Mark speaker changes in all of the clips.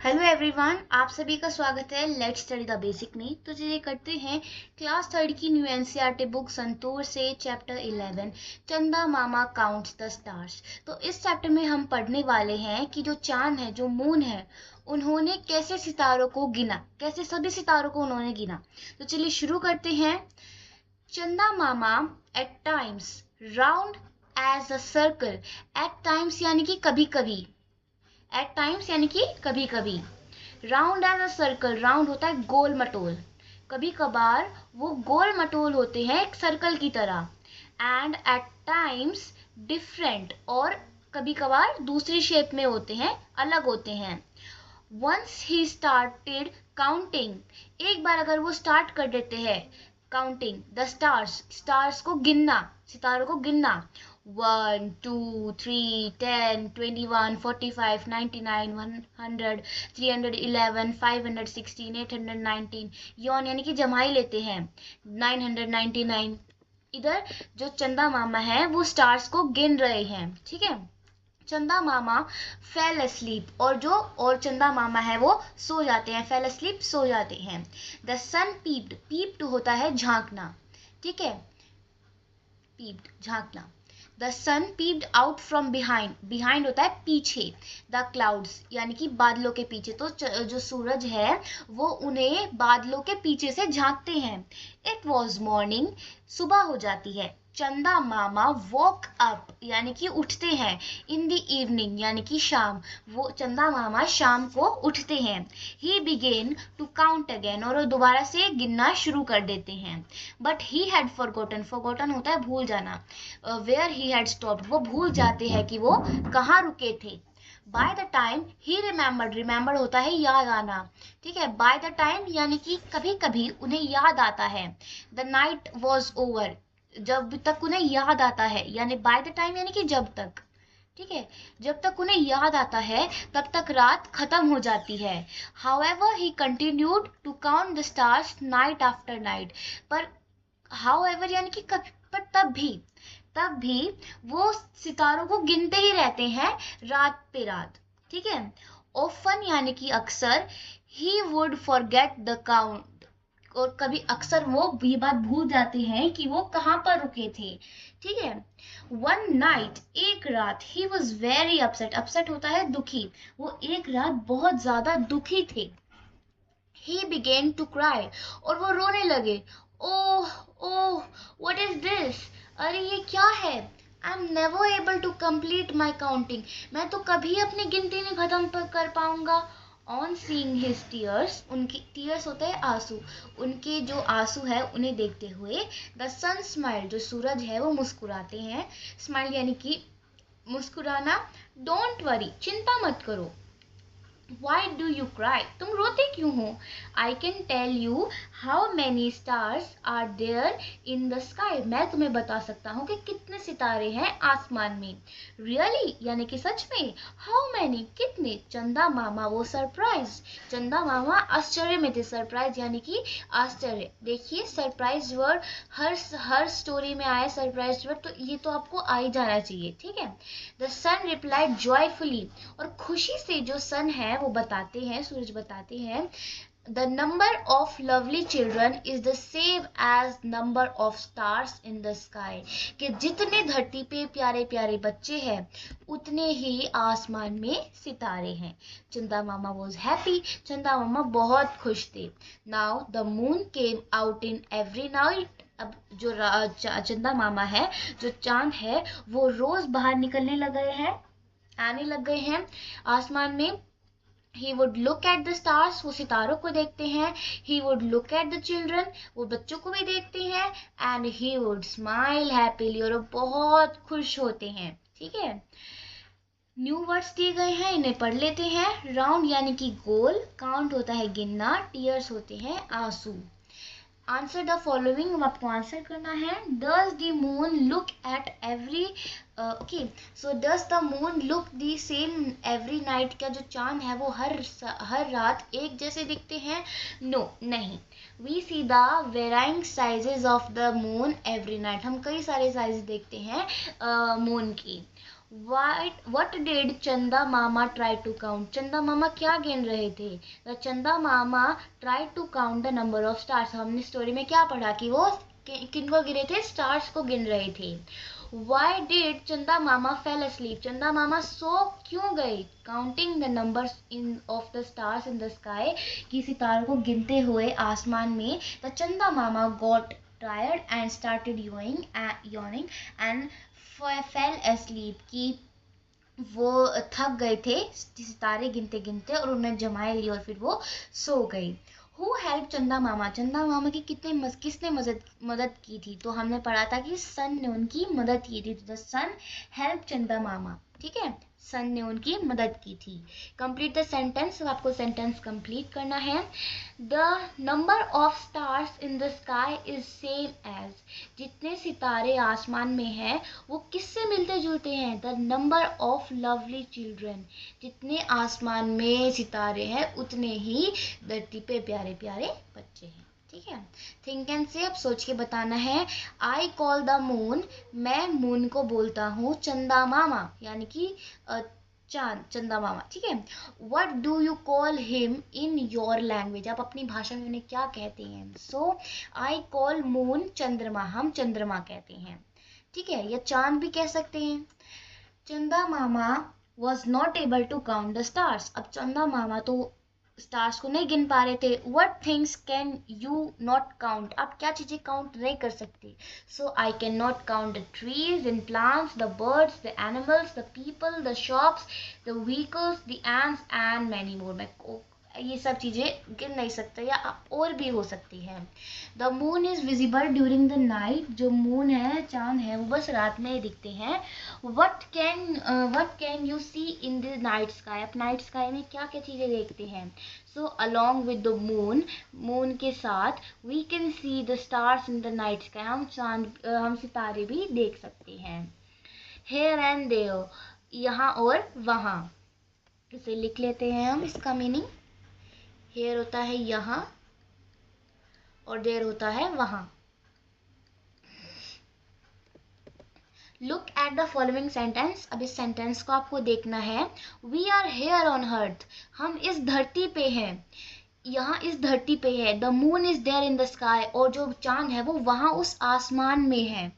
Speaker 1: Hello everyone, आप सभी का स्वागत है लेट्स स्टडी द बेसिक में। तो चलिए करते हैं क्लास थर्ड की न्यू एनसीईआरटी बुक संतूर से चैप्टर 11 चंदा मामा काउंट्स द स्टार्स। तो इस चैप्टर में हम पढ़ने वाले हैं कि जो चांद है, जो मून है, उन्होंने कैसे सितारों को गिना, कैसे सभी सितारों को उन्होंने गिना। तो चलिए शुरू करते हैं। Chanda Mama eight times round as a circle. Eight times यानी कि कभी कभी, एट टाइम्स यानी कि कभी कभी। Round as a circle, round होता है गोल मटोल, कभी कभार वो गोल मटोल होते हैं एक सर्कल की तरह। एंड एट टाइम्स डिफरेंट, और कभी कभार दूसरी शेप में होते हैं, अलग होते हैं। वंस ही स्टार्टेड काउंटिंग, एक बार अगर वो स्टार्ट कर देते हैं काउंटिंग द स्टार्स, स्टार्स को गिनना, सितारों को गिनना। 1 2 3 10 21 45 99 100 311 516 819, यौन यानी कि जमाई लेते हैं 999। इधर जो चंदा मामा है वो स्टार्स को गिन रहे हैं, ठीक है। चंदा मामा फेल asleep, और चंदा मामा है वो सो जाते हैं, फेल asleep सो जाते हैं। द सन पीप्ड, पीप्ड होता है झांकना, ठीक है, पीप्ड झांकना। The sun peeped out from behind, behind होता है पीछे। द क्लाउड्स यानी कि बादलों के पीछे, तो जो सूरज है वो उन्हें बादलों के पीछे से झांकते हैं। इट वॉज मॉर्निंग, सुबह हो जाती है। चंदा मामा वॉक अप यानी कि उठते हैं। इन द इवनिंग यानी कि शाम, वो चंदा मामा शाम को उठते हैं। He begin to count again, और वो दोबारा से गिनना शुरू कर देते हैं। But he had forgotten, forgotten होता है भूल जाना। वेयर ही हैड स्टॉप्ड, वो भूल जाते हैं कि वो कहाँ रुके थे। By the time he remembered, remembered होता है याद आना, ठीक है। बाय द टाइम यानी कि कभी कभी उन्हें याद आता है। द नाइट वॉज ओवर, जब तक उन्हें याद आता है, यानी बाय द टाइम यानी कि जब तक, ठीक है, जब तक उन्हें याद आता है तब तक रात खत्म हो जाती है। However he continued to count the stars night after night, पर हाउएवर यानी कि पर तब भी वो सितारों को गिनते ही रहते हैं रात पे रात, ठीक है। ऑफन यानी कि अक्सर, he would forget the count, और कभी अक्सर वो ये बात भूल जाते हैं कि वो कहाँ पर रुके थे, ठीक है। वन नाइट, एक रात, he was very upset, upset होता है दुखी, वो एक रात बहुत ज्यादा दुखी थे। ही बिगेन टू क्राई, और वो रोने लगे। Oh oh what is this, अरे ये क्या है। I am never able to complete my counting, मैं तो कभी अपनी गिनती नहीं खत्म कर पाऊंगा। ऑन सीइंग हिज टीयर्स, उनके टीयर्स होते हैं आंसू, उनके जो आंसू है उन्हें देखते हुए। द सन स्माइल, जो सूरज है वो मुस्कुराते हैं। स्माइल यानी कि मुस्कुराना। डोंट वरी, चिंता मत करो। Why do you cry? तुम रोते क्यों हो? I can tell you how many stars are there in the sky. मैं तुम्हें बता सकता हूँ कि कितने सितारे हैं आसमान में। Really? यानी कि सच में। How many? कितने? चंदा मामा वो सरप्राइज, चंदा मामा आश्चर्य में थे। सरप्राइज यानी कि आश्चर्य। देखिए सरप्राइज वर्ड हर स्टोरी में आया सरप्राइज वर्ड, तो ये तो आपको आ ही जाना चाहिए, ठीक है। द सन रिप्लाइड जॉयफुली, और खुशी से जो सन है वो बताते हैं, सूरज बताते हैं। The number of lovely children is the same as number of stars in the sky, कि जितने धरती पे प्यारे प्यारे बच्चे हैं उतने ही आसमान में सितारे हैं। चंदा मामा वॉज हैप्पी, चंदा मामा बहुत खुश थे। Now the moon came out in every night, अब जो चंदा मामा है, जो चांद है, वो रोज बाहर निकलने लगे हैं, आने लग गए हैं आसमान में। He would look at the stars, वो सितारों को देखते हैं। He would look at the children, वो बच्चों को भी देखते हैं। And he would smile happily, और वो बहुत खुश होते हैं, ठीक है। न्यू वर्ड्स दिए गए हैं, इन्हें पढ़ लेते हैं। राउंड यानी कि गोल, काउंट होता है गिनना, टीयर्स होते हैं आंसू। आंसर द फॉलोइंग, आपको आंसर करना है। Does the moon look at every, okay, so does the moon look the same every night, क्या जो चांद है वो हर रात एक जैसे दिखते हैं? नो, नहीं। We see the varying sizes of the moon every night, हम कई सारे साइज देखते हैं मून की। What did चंदा मामा try to count? चंदा मामा क्या गिन रहे थे? The चंदा मामा tried to count the number of stars. हमने स्टोरी में क्या पढ़ा कि वो किनको गिरे थे? स्टार्स को गिन रहे थे. Why did चंदा मामा fell asleep? चंदा मामा सो क्यों गए? Counting the numbers of the stars in the sky, कि सितारों को गिनते हुए आसमान में. The चंदा मामा got tired and started yawning and fell asleep, कि वो थक गए थे सितारे गिनते गिनते और उन्हें जमाए लिए और फिर वो सो गई. Who helped चंदा मामा? चंदा मामा की किसने मदद की थी? तो हमने पढ़ा था कि सन ने उनकी मदद की थी. तो द सन हेल्प चंदा मामा. ठीक है, सन ने उनकी मदद की थी. Complete the sentence. आपको सेंटेंस कंप्लीट करना है. The number of stars in the sky is same as. जितने सितारे आसमान में हैं वो किससे मिलते जुलते हैं? The number of lovely children. जितने आसमान में सितारे हैं उतने ही धरती पे प्यारे प्यारे बच्चे हैं. ठीक है, थिंक एंड से अब सोच के बताना है. I call the moon. मैं मून को बोलता हूँ चंदा मामा, यानी कि चांद, चंदा मामा. ठीक है. What do you call him in your language. आप अपनी भाषा में उन्हें क्या कहते हैं? सो आई कॉल मून चंद्रमा. हम चंद्रमा कहते हैं. ठीक है, या चांद भी कह सकते हैं. Chanda Mama was not able to count the stars. अब चंदा मामा तो स्टार्स को नहीं गिन पा रहे थे. What things can you not count. आप क्या चीजें काउंट नहीं कर सकते? So I can not count the trees and plants, the birds, the animals, the people, the shops, the vehicles, the ends and many more. मैं ये सब चीजें गिन नहीं सकता, या और भी हो सकती है. The moon is visible during the night. जो मून है, चांद है, वो बस रात में ही दिखते हैं. What can you see in the night sky. आप नाइट स्काई में क्या क्या चीजें देखते हैं? So along with the moon, moon के साथ, we can see the stars in the night sky. हम सितारे भी देख सकते हैं. Here and there. यहाँ और वहाँ. इसे लिख लेते हैं हम, इसका मीनिंग. हेयर होता है यहाँ और देयर होता है वहां. Look at the following sentence. अब इस सेंटेंस को आपको देखना है. We are here on earth. हम इस धरती पे हैं, यहाँ इस धरती पे है. The moon is there in the sky. और जो चांद है वो वहां उस आसमान में है.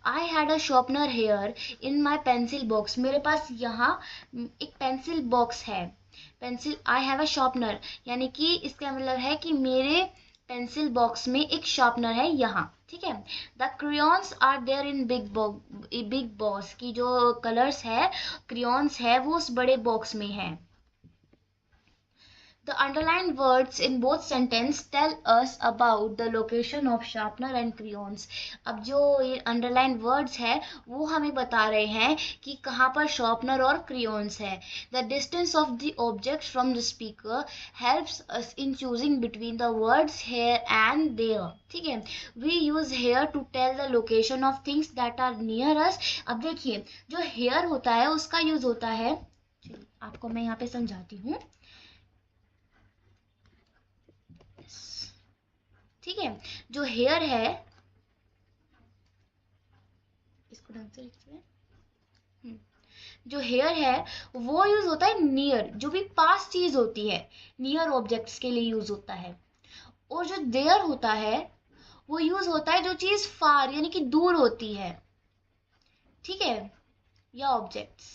Speaker 1: I had a sharpener here in my pencil box. मेरे पास यहाँ एक पेंसिल बॉक्स है. Pencil, I have a sharpener, यानी कि इसका मतलब है कि मेरे पेंसिल बॉक्स में एक शॉर्पनर है यहाँ. ठीक है. The crayons are there in big box. की जो कलर्स है, क्रियॉन्स है, वो उस बड़े बॉक्स में है. The underlined words in both sentences tell us about the location of sharpener and crayons. अब जो ये underlined words है वो हमें बता रहे हैं कि कहाँ पर sharpener और crayons है. The distance of the object from the speaker helps us in choosing between the words here and there. ठीक है. We use here to tell the location of things that are near us. अब देखिए, जो here होता है उसका use होता है, आपको मैं यहाँ पे समझाती हूँ. ठीक है. जो हेयर है, इसको ढंग से लिखते हैं. जो हेयर है वो यूज होता है नियर. जो भी पास चीज होती है, नियर ऑब्जेक्ट्स के लिए यूज होता है. और जो देयर होता है वो यूज होता है जो चीज फार, यानी कि दूर होती है. ठीक है, या ऑब्जेक्ट्स.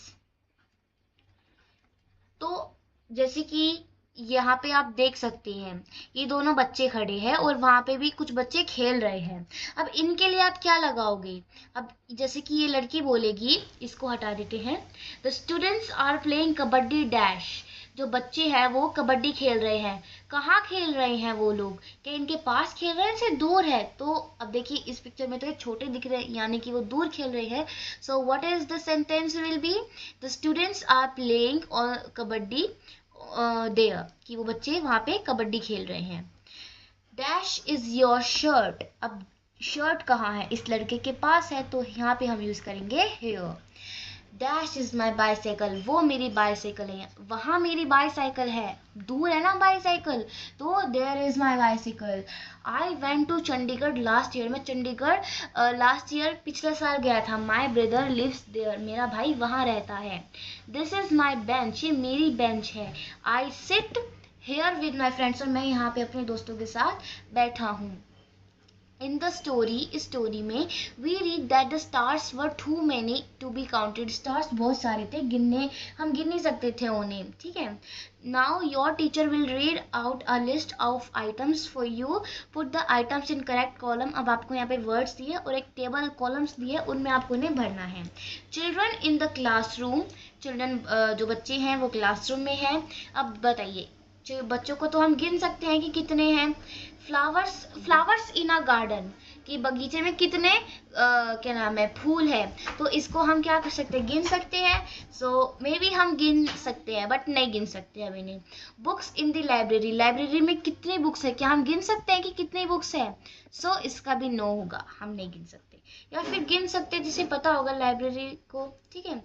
Speaker 1: तो जैसे कि यहाँ पे आप देख सकते हैं ये दोनों बच्चे खड़े हैं और वहां पे भी कुछ बच्चे खेल रहे हैं. अब इनके लिए आप क्या लगाओगे? अब जैसे कि ये लड़की बोलेगी, इसको हटा देते हैं. The students are playing kabaddi dash. जो बच्चे हैं वो कबड्डी खेल रहे हैं. कहाँ खेल रहे हैं वो लोग? क्या इनके पास खेल रहे हैं से दूर है? तो अब देखिए इस पिक्चर में तो ये छोटे दिख रहे हैं, यानी कि वो दूर खेल रहे हैं. So what is the sentence will be? The students are playing kabaddi there, कि वो बच्चे वहां पे कबड्डी खेल रहे हैं. Dash is your shirt. अब शर्ट कहाँ है? इस लड़के के पास है, तो यहाँ पे हम यूज करेंगे here. Dash is my bicycle, वो मेरी बाईसाइकिल है, वहाँ मेरी बाईसाइकिल है, दूर है ना बाईसाइकिल, तो there is my bicycle. I went to Chandigarh last year, मैं चंडीगढ़ लास्ट ईयर पिछले साल गया था। माई ब्रदर लिव्स देयर, मेरा भाई वहाँ रहता है। दिस इज माई बेंच, ये मेरी बेंच है। I sit here with my friends, और मैं यहाँ पे अपने दोस्तों के साथ बैठा हूँ। इन द स्टोरी, इस स्टोरी में we read that the stars were too many to be counted, stars बहुत सारे थे, हम गिन नहीं सकते थे उन्हें, ठीक है। Now your teacher will read out a list of items for you, put the items in correct column. अब आपको यहाँ पे वर्ड्स दिए और एक टेबल कॉलम्स दिए, उनमें आपको उन्हें भरना है। Children in the classroom, children जो बच्चे हैं वो क्लासरूम में हैं। अब बताइए, बच्चों को तो हम गिन सकते हैं कि कितने हैं। फ्लावर्स इन अ गार्डन, कि बगीचे में कितने क्या नाम है, फूल है, तो इसको हम क्या कर सकते हैं, गिन सकते हैं। सो मे बी हम गिन सकते हैं बट नहीं गिन सकते अभी नहीं। Books in the library, library में कितनी बुक्स है, क्या हम गिन सकते हैं कि कितनी बुक्स है। सो इसका भी नो होगा, हम नहीं गिन सकते, या फिर गिन सकते जिसे पता होगा लाइब्रेरी को, ठीक है।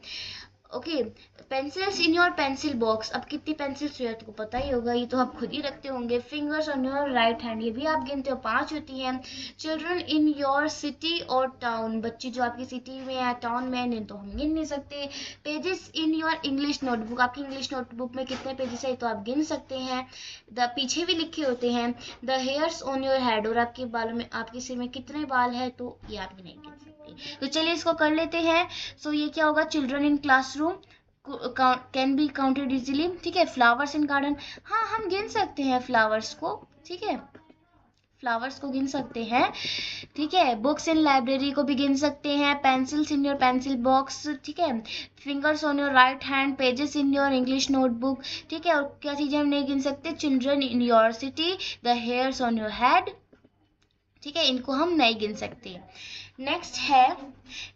Speaker 1: Okay, pencils in your pencil box, अब कितनी पेंसिल्स हुई तुमको पता ही होगा, ये तो आप खुद ही रखते होंगे। Fingers on your right hand, ये भी आप गिनते हो, 5 होती हैं। चिल्ड्रन इन योर सिटी और टाउन, बच्चे जो आपकी सिटी में या टाउन में नहीं, तो हम गिन नहीं सकते। Pages in your English notebook, आपकी इंग्लिश नोटबुक में कितने पेजेस है तो आप गिन सकते हैं। द पीछे भी लिखे होते हैं। The hairs on your head, और आपके बालों में, आपके सिर में कितने बाल है, तो ये आप नहीं गिन सकते। तो चलिए इसको कर लेते हैं। सो ये क्या होगा, children in classroom can be counted easily, ठीक है। फ्लावर्स इन गार्डन, हाँ हम गिन सकते हैं फ्लावर्स को, ठीक है, फ्लावर्स को गिन सकते हैं, ठीक है। बुक्स इन लाइब्रेरी को भी गिन सकते हैं। Pencils in your pencil box, ठीक है। Fingers on your right hand, pages in your English notebook, ठीक है। और क्या चीजें हम नहीं गिन सकते, children in your city, the hairs on your head, ठीक है, इनको हम नहीं गिन सकते। नेक्स्ट है,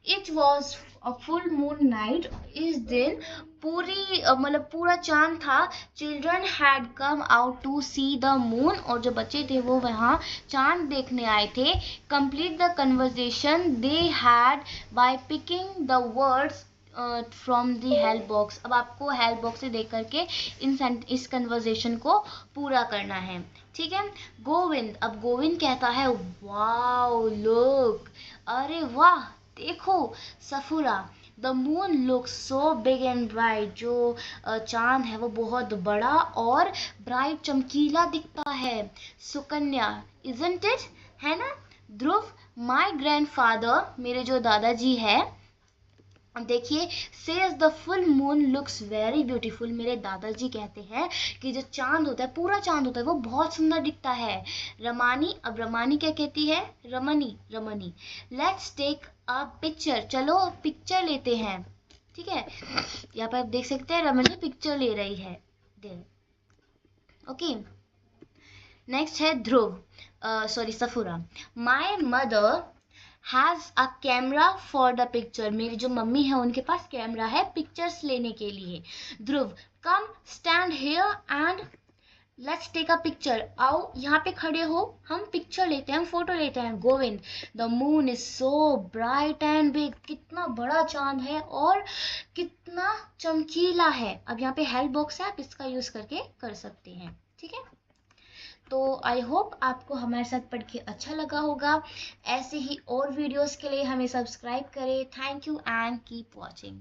Speaker 1: it was a full moon night, इस दिन पूरी मतलब पूरा चांद था। Children had come out to see the moon, और जो बच्चे थे वो वहाँ चांद देखने आए थे। Complete the conversation they had by picking the words from the help box, अब आपको हेल्प बॉक्स से देख करके इस कन्वर्जेशन को पूरा करना है, ठीक है। गोविंद, अब गोविंद कहता है, वाओ लुक, अरे वाह देखो। Safoora, the moon look so big and bright, जो चांद है वो बहुत बड़ा और ब्राइट चमकीला दिखता है। सुकन्या, इजंट इट, है ना। ध्रुव, माय ग्रैंडफादर, मेरे जो दादाजी है, देखिए, says the full moon looks very beautiful, मेरे दादाजी कहते हैं कि जो चांद होता है, पूरा चांद होता है, वो बहुत सुंदर दिखता है। रमानी, अब रमानी क्या कहती है, रमनी, रमनी। लेट्स टेक अ पिक्चर, चलो पिक्चर लेते हैं, ठीक है। यहाँ पर आप देख सकते हैं रमनी पिक्चर ले रही है, ओके। नेक्स्ट है Dhruv, sorry Safura, my mother has a camera for the picture, मेरी जो मम्मी है उनके पास कैमरा है पिक्चर्स लेने के लिए। Dhruv, come stand here and let's take a picture, आओ यहाँ पे खड़े हो, हम पिक्चर लेते हैं, हम फोटो लेते हैं। Govind, the moon is so bright and big, कितना बड़ा चांद है और कितना चमकीला है। अब यहाँ पे हेल्प बॉक्स है, आप इसका यूज करके कर सकते हैं, ठीक है। तो आई होप आपको हमारे साथ पढ़ के अच्छा लगा होगा। ऐसे ही और वीडियोस के लिए हमें सब्सक्राइब करें। Thank you and keep watching.